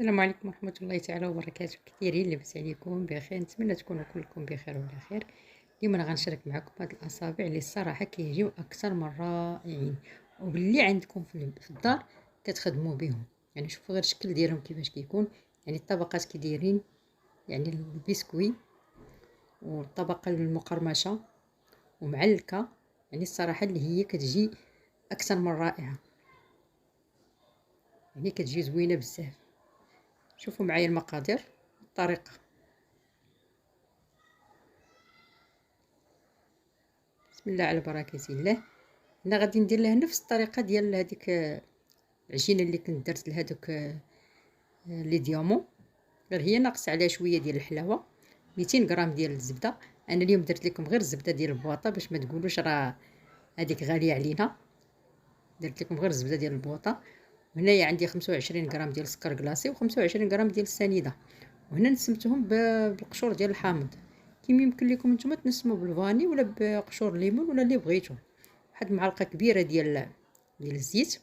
السلام عليكم ورحمة الله تعالى وبركاته. كثيرين لاباس عليكم بخير؟ نتمنى تكونوا كلكم بخير وعلى خير. اليوم انا غنشارك معكم هاد الاصابع اللي الصراحه كيجيو اكثر من رائعين، وباللي عندكم في الدار كتخدموا بهم. يعني شوفوا غير الشكل ديالهم كيفاش كيكون، يعني الطبقات كي يعني البسكوي والطبقه المقرمشه ومعلكه. يعني الصراحه اللي هي كتجي اكثر من رائعه، يعني كتجي زوينه بزاف. شوفوا معايا المقادير الطريقه. بسم الله على بركه الله. انا غادي ندير لها نفس الطريقه ديال هذيك العجينه اللي كنت درت لهذوك لي ديامون، غير هي ناقص عليها شويه ديال الحلاوه. 200 غرام ديال الزبده. انا اليوم درت لكم غير الزبده ديال البواطه باش ما تقولوش راه هذيك غاليه علينا. درت لكم غير الزبده ديال البواطه. وهنايا عندي 25 غرام ديال السكر كلاصي و25 غرام ديال السنيده. وهنا نسمتهم بالقشور ديال الحامض. كيما يمكن لكم نتوما تنسموا بالفاني ولا بقشور الليمون ولا اللي بغيتو. واحد معلقه كبيره ديال الزيت.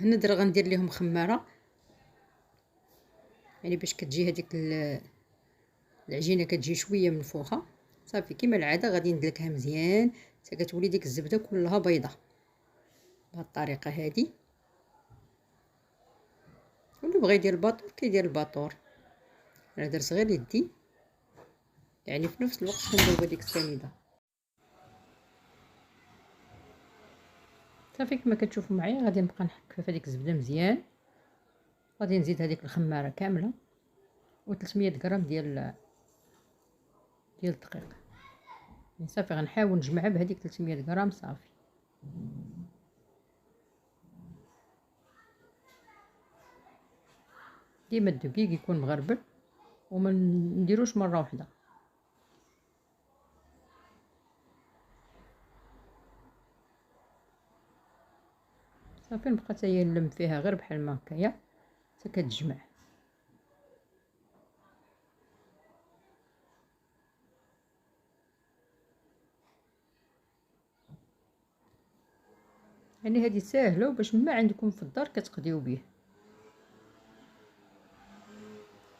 هنا غندير لهم خماره، يعني باش كتجي هذيك العجينه كتجي شويه منفوخه. صافي كيما العاده غادي ندلكها مزيان حتى كتولي ديك الزبده كلها بيضه بهذه الطريقه هذه. واللي بغى يدير الباطور كيدير الباطور، انا درت غير يدي. يعني في نفس الوقت كندوب هذيك السنيده. صافي كما كتشوفوا معايا غادي نبقى نحك في هذيك الزبده مزيان. غادي نزيد هذيك الخماره كامله و300 غرام ديال الدقيق. صافي غنحاول نجمعها بهذيك 300 غرام. صافي ديما الدقيق يكون مغربل وما نديروش مره واحده. صافي نبقى حتى هي نلم فيها غير بحال ما هكايا حتى كتجمع. يعني هذه ساهله وباش ما عندكم في الدار كتقضيو به.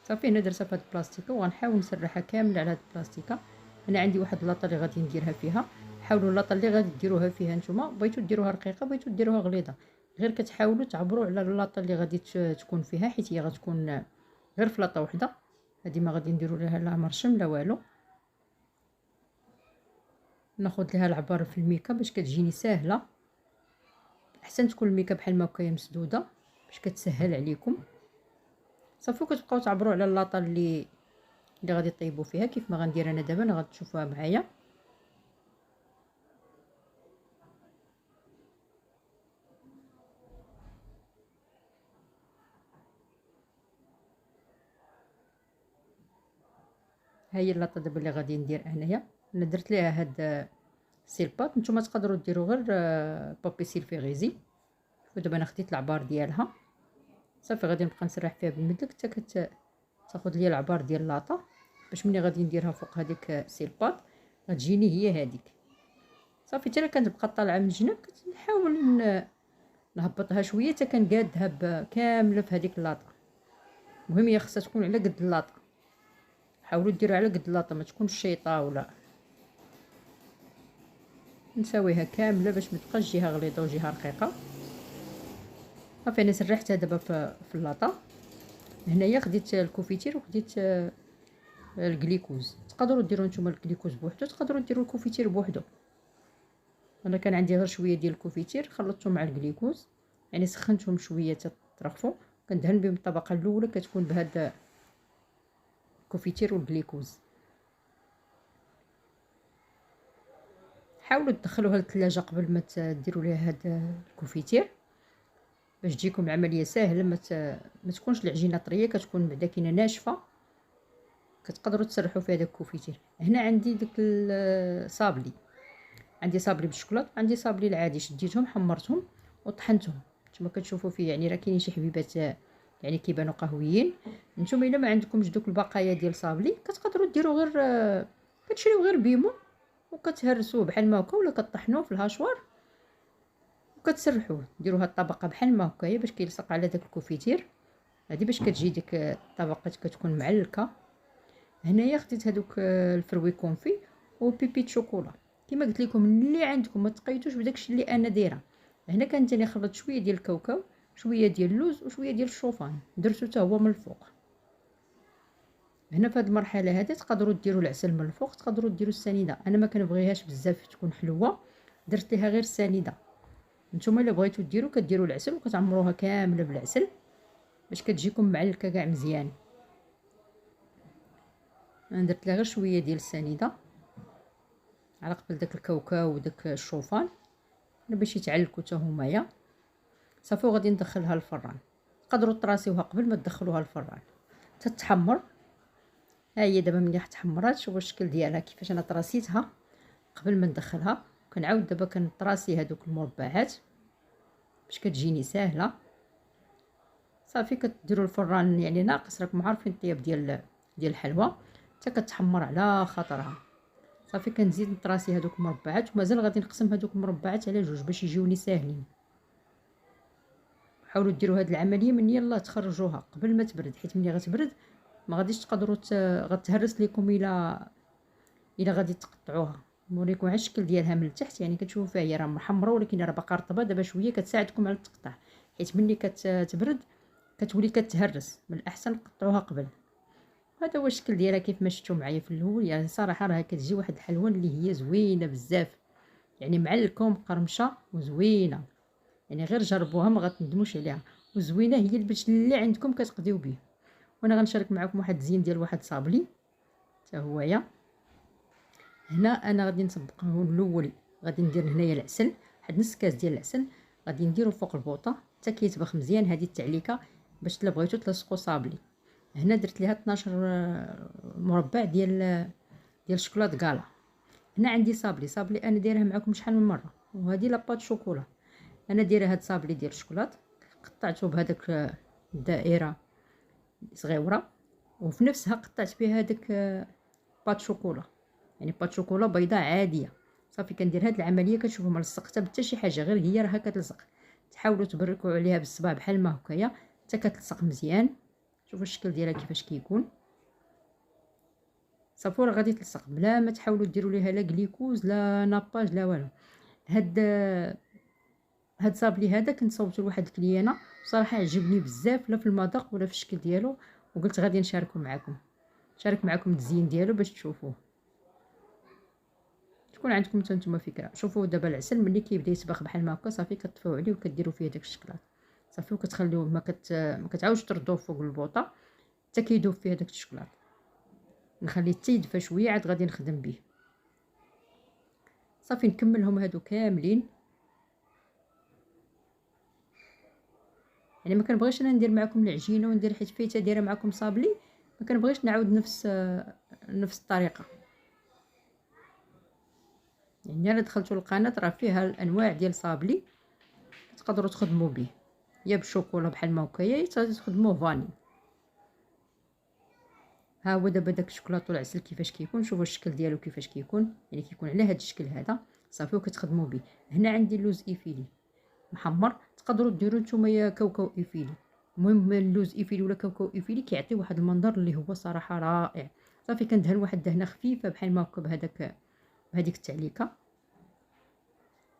صافي هنا درتها في هاد البلاستيكه وغنحاول نسرحها كامله على هاد البلاستيكه. انا عندي واحد اللاطه اللي غادي نديرها فيها. حاولوا اللاطه اللي غادي ديروها فيها نتوما، بغيتو ديروها رقيقه بغيتو ديروها غليظه، غير كتحاولوا تعبروا على اللاطه اللي غادي تكون فيها، حيت هي غتكون غير في لاطه وحده. هذه ما غادي نديروا لها لا مرشم لا والو. ناخذ لها العبار في الميكا باش كتجيني ساهله. احسن تكون الميكا بحال ما هكايا مسدوده باش كتسهل عليكم. صافي كتبقاو تعبروا على اللاطه اللي غادي طيبوا فيها كيف ما غندير انا دابا. انا غتشوفوها معايا. ها هي اللاطه دابا اللي غادي ندير انايا. انا درت ليها هاد السيلبات، نتوما تقدروا ديروا غير بابي سيلفيغيزي. ودابا انا خديت العبار ديالها. صافي غادي نبقى نسرح فيها بالمدلك حتى تاخذ ليا العبار ديال اللاطه، باش ملي غادي نديرها فوق هذيك السيلبات غتجيني هي هذيك. صافي حتى كنبقى طالعه من الجناب كنحاول نهبطها شويه حتى كنقادها كامله في هذيك اللاطه. المهم هي خصها تكون على قد اللاطه. حاولوا ديروا على قد اللاطه، ما تكونش شيطه ولا. نسويها كامله باش ما تبقاش جهه غليظه وجهه رقيقه. صافي انا سرحتها دابا في اللاطه. هنايا خديت الكوفيتير وخديت الجليكوز. تقدروا ديروا نتوما الجليكوز بوحدو، تقدروا ديروا الكوفيتير بوحدو. انا كان عندي غير شويه ديال الكوفيتير خلطتهم مع الجليكوز، يعني سخنتهم شويه تطرفوا. كندهن بهم الطبقه الاولى كتكون بهذا الكوفيتير والجليكوز. حاولوا تدخلوها للثلاجه قبل ما ديروا ليها هذا الكوفيتير باش تجيكم العمليه ساهله. ما تكونش العجينه طريه، كتكون بعدا كاينه ناشفه. كتقدروا تسرحوا فيها داك الكوفيتير. هنا عندي داك الصابلي، عندي صابلي بالشوكولاط، عندي صابلي العادي. شديتهم حمرتهم وطحنتهم. نتوما كتشوفوا فيه يعني راه كاينين شي حبيبات يعني كيبانوا قهويين. نتوما الا ما عندكمش دوك البقايا ديال صابلي كتقدروا ديروا غير كتشريو غير بيمون وكتهرسوه بحال ما هكا، ولا كطحنوه في الهاشوار وكتسرحوه ديروا هاد الطبقه بحال ما هكايا باش كيلصق على داك الكوفيتير. هادي باش كتجي ديك الطبقه كتكون معلكه. هنايا خديت هادوك الفروي كونفي وبيبي شوكولا كما قلت لكم اللي عندكم، ما تقيتوش بداكشي اللي انا دايره. هنا كانت انا خلطت شويه ديال الكاوكاو، شويه ديال اللوز وشويه ديال الشوفان، درتو حتى هو من الفوق. هنا في هذه المرحله هذه تقدروا ديروا العسل من الفوق، تقدروا ديروا السنيده. انا ما كنبغيهاش بزاف تكون حلوه، درت ليها غير السنيده. نتوما الا بغيتو ديروا كديروا العسل وكتعمروها كامله بالعسل باش كتجيكم معلكه كاع مزيان. انا درت لها غير شويه ديال السنيده على قبل داك الكاوكاو وداك الشوفان باش يتعلكوا حتى همايا. صافي وغادي ندخلها للفران. تقدروا تراسيوها قبل ما تدخلوها للفران تتحمر. ها هي دابا ملي تحمرات شوفوا الشكل ديالها كيفاش انا تراسيتها قبل ما ندخلها. كنعاود دابا كنطراسي هذوك المربعات باش كتجيني ساهله. صافي كديروا الفران يعني ناقص، راكم عارفين الطياب ديال الحلوى حتى كتحمر على خاطرها. صافي كنزيد نطراسي هذوك المربعات ومازال غادي نقسم هذوك المربعات على جوج باش يجيوني ساهلين. حاولوا ديروا هذه العمليه من يلا تخرجوها قبل ما تبرد، حيت ملي غتبرد ما غاديش تقدروا غتهرس لكم الا غادي تقطعوها. نوريكم على الشكل ديالها من التحت، يعني كتشوفوا فيها هي راه محمره ولكن راه باقا رطبه. دابا شويه كتساعدكم على التقطاع، حيت ملي كتبرد كتولي كتهرس. من الاحسن قطعوها قبل. هذا هو الشكل ديالها كيف ما شفتوا معايا في الاول. يعني صراحه راه كتجي واحد الحلوه اللي هي زوينه بزاف، يعني معلكه ومقرمشه وزوينه. يعني غير جربوها ما غتندموش عليها. وزوينه هي باش اللي عندكم كتقضيو به. وانا غنشارك معكم واحد الزين ديال واحد صابلي حتى هويا. هنا انا غادي نطبقه الاول. غادي ندير هنايا العسل، واحد نص كاس ديال العسل غادي نديرو فوق البوطه حتى كيطبخ مزيان. هذه التعليكه باش الا بغيتو تلصقوا صابلي. هنا درت ليها 12 مربع ديال الشوكولاط كالا. هنا عندي صابلي انا دايرها معكم شحال من مره، وهذه لاباط شوكولا. انا دايره هاد صابلي ديال الشوكولاط قطعته بهذاك الدائره صغيره، وفي نفسها قطعت فيها هذاك باط شوكولا، يعني باط شوكولا بيضاء عاديه. صافي كندير هاد العمليه كتشوفوا ما لصقتها حتى شي حاجه، غير هي راها كتلصق. تحاولوا تبركوا عليها بالصباع بحال ما هكايا حتى كتلصق مزيان. شوفوا الشكل ديالها كيفاش كيكون. صافي راه غادي تلصق بلا ما تحاولوا ديروا ليها لا غليكوز لا ناباج لا والو. هاد صابلي هذا كنت صوبته لواحد الكليانه صراحه عجبني بزاف، لا في المذاق ولا في الشكل ديالو، وقلت غادي نشارك معكم التزيين ديالو باش تشوفوه تكون عندكم حتى نتوما فكره. شوفوا دابا العسل ملي كيبدا يطبخ بحال ما هكا صافي كتطفيو عليه وكديروا فيه داك الشكلاط. صافي وكتخليوه ما كتعاودش تردوه فوق البوطه حتى كيذوب فيه داك الشكلاط. نخليه حتى يدفى شويه عاد غادي نخدم به. صافي نكملهم هادو كاملين. يعني ما كنبغيش انا ندير معكم العجينه وندير حيت فايته دايره معكم صابلي، ما كنبغيش نعاود نفس الطريقه. يعني الا دخلتوا القناه راه فيها الانواع ديال صابلي تقدروا تخدموا به، يا بالشوكولا بحال ما هكايا تخدموه فاني. ها هو دابا داك الشوكولاط والعسل كيفاش كيكون. شوفوا الشكل ديالو كيفاش كيكون، يعني كيكون على هذا الشكل هذا. صافي وكتخدموا به. هنا عندي اللوز ايفيلي محمر، تقدروا ديروا نتوما كاوكاو ايفيلي. المهم اللوز ايفيلي ولا كاوكاو ايفيلي كيعطي واحد المنظر اللي هو صراحه رائع. صافي كندهن واحد دهنه خفيفه بحال ما هكا بهذيك التعليكه.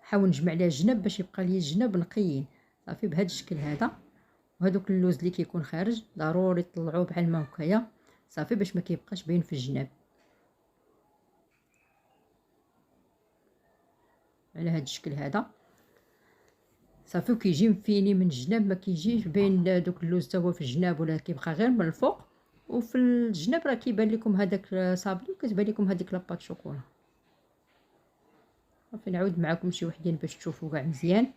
حاول نجمع ليها الجناب باش يبقى لي الجناب نقيين. صافي بهذا الشكل هذا. وهذوك اللوز اللي كيكون خارج ضروري تطلعوه بحال ما هكايا صافي باش ما كيبقاش باين في الجناب على هذا الشكل هذا. صافي وكيجي مفيني من الجناب، ما كيجيش باين دوك اللوز حتى هو في الجناب ولا كيبقى غير من الفوق، وفي الجناب راه كيبان لكم هذاك صابلي وكتبان لكم هذيك لاباط شوكولا. صافي نعاود معكم شي وحدين باش تشوفوا كاع مزيان.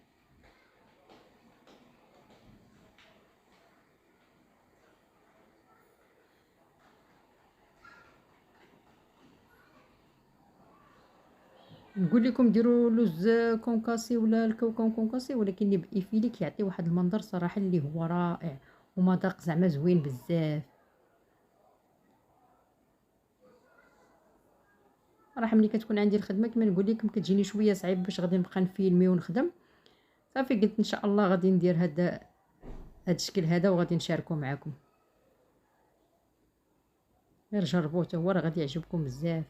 نقول لكم ديروا لوز كونكاسي ولا الكاوكاو كونكاسي، ولكن اللي بايفيلي كيعطي واحد المنظر صراحه اللي هو رائع ومذاق زعما زوين بزاف. راح ملي كتكون عندي الخدمه كما نقول لكم كتجيني شويه صعيب باش غادي نبقى نفيلمي ونخدم. صافي قلت ان شاء الله غادي ندير هاد الشكل هذا وغادي نشاركه معكم. غير جربوه حتى هو راه غادي يعجبكم بزاف.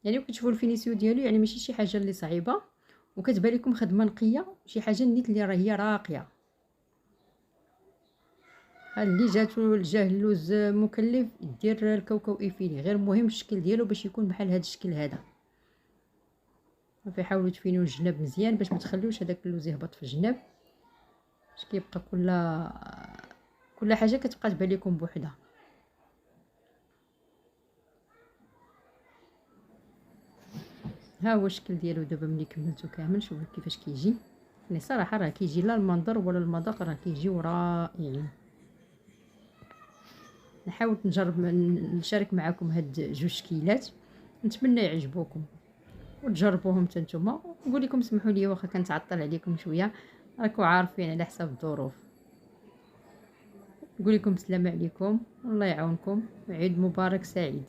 يعني كتشوفوا الفينيسيو ديالو يعني ماشي شي حاجه اللي صعيبه، وكتبان لكم خدمه نقيه، شي حاجه نيت اللي راه هي راقيه. اللي جاه اللوز مكلف دير الكاوكاو ايفيلي، غير مهم الشكل ديالو باش يكون بحال هذا الشكل هذا. صافي حاولوا تفينوا الجناب مزيان باش ما تخليوش هذاك اللوز يهبط في الجناب، باش كيبقى كل حاجه كتبقى تبان لكم بوحدها. ها هو الشكل ديالو دابا ملي كملتو كامل، شوفوا كيفاش كيجي. يعني صراحه راه كيجي لا المنظر ولا المذاق راه كيجيو رائعين. نحاول نشارك معكم هاد جوج شكيلات، نتمنى يعجبوكم وتجربوهم حتى نتوما. نقول لكم سمحوا لي واخا كنتعطل عليكم شويه، راكم عارفين على حساب الظروف. نقول لكم السلام عليكم والله يعاونكم، عيد مبارك سعيد.